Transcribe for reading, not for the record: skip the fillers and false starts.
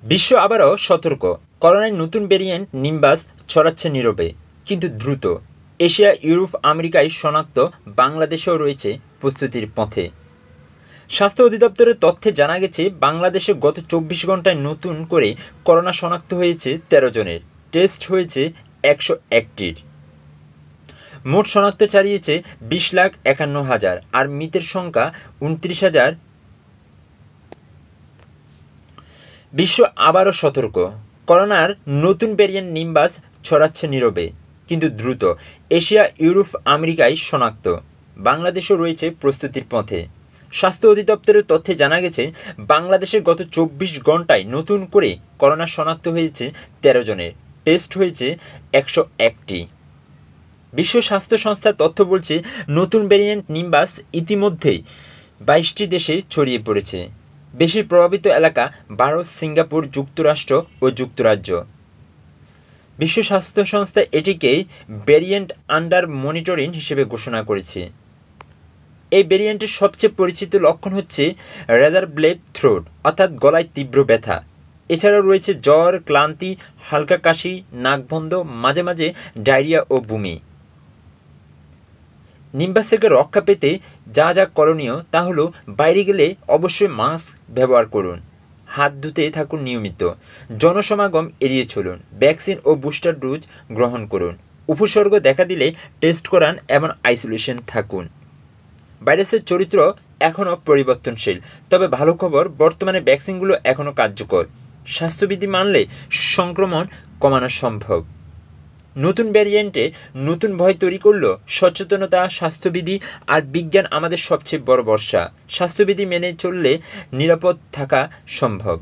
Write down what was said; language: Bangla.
বিশ্ব আবারও সতর্ক। করোনার নতুন ভ্যারিয়েন্ট নিম্বাস ছড়াচ্ছে নীরবে কিন্তু দ্রুত। এশিয়া, ইউরোপ, আমেরিকায় শনাক্ত, বাংলাদেশেও রয়েছে প্রস্তুতির পথে। স্বাস্থ্য অধিদপ্তরের তথ্যে জানা গেছে, বাংলাদেশে গত ২৪ ঘন্টায় নতুন করে করোনা শনাক্ত হয়েছে ১৩ জনের। টেস্ট হয়েছে ১০১টির। মোট শনাক্ত ছাড়িয়েছে ২০,৫১,০০০ আর মৃতের সংখ্যা ২৯,০০০। বিশ্ব আবারও সতর্ক। করোনার নতুন ভ্যারিয়েন্ট নিম্বাস ছড়াচ্ছে নীরবে কিন্তু দ্রুত। এশিয়া, ইউরোপ, আমেরিকায় শনাক্ত, বাংলাদেশও রয়েছে প্রস্তুতির পথে। স্বাস্থ্য অধিদপ্তরের তথ্যে জানা গেছে, বাংলাদেশে গত ২৪ ঘন্টায় নতুন করে করোনা শনাক্ত হয়েছে ১৩ জনের। টেস্ট হয়েছে ১০১টি। বিশ্ব স্বাস্থ্য সংস্থার তথ্য বলছে, নতুন ভ্যারিয়েন্ট নিম্বাস ইতিমধ্যেই ২২টি দেশে ছড়িয়ে পড়েছে। বেশি প্রভাবিত এলাকা ভারত, সিঙ্গাপুর, যুক্তরাষ্ট্র ও যুক্তরাজ্য। বিশ্ব স্বাস্থ্য সংস্থা এটিকেই ভ্যারিয়েন্ট আন্ডার মনিটরিং হিসেবে ঘোষণা করেছে। এই ভ্যারিয়েন্টের সবচেয়ে পরিচিত লক্ষণ হচ্ছে রেজার ব্লেড থ্রোট, অর্থাৎ গলায় তীব্র ব্যথা। এছাড়াও রয়েছে জ্বর, ক্লান্তি, হালকা কাশি, নাক বন্ধ, মাঝে মাঝে ডায়রিয়া ও বমি। নিম্বাস থেকে রক্ষা পেতে যা যা করণীয় তা হলো, বাইরে গেলে অবশ্যই মাস্ক ব্যবহার করুন, হাত ধুতে থাকুন নিয়মিত, জনসমাগম এড়িয়ে চলুন, ভ্যাকসিন ও বুস্টার ডোজ গ্রহণ করুন, উপসর্গ দেখা দিলে টেস্ট করান এবং আইসোলেশন থাকুন। ভাইরাসের চরিত্র এখনও পরিবর্তনশীল, তবে ভালো খবর, বর্তমানে ভ্যাকসিনগুলো এখনও কার্যকর। স্বাস্থ্যবিধি মানলে সংক্রমণ কমানো সম্ভব। নতুন ভ্যারিয়েন্টে নতুন ভয় তৈরি করলো সচেতনতা, স্বাস্থ্যবিধি আর বিজ্ঞান আমাদের সবচেয়ে বড় ভরসা। স্বাস্থ্যবিধি মেনে চললে নিরাপদ থাকা সম্ভব।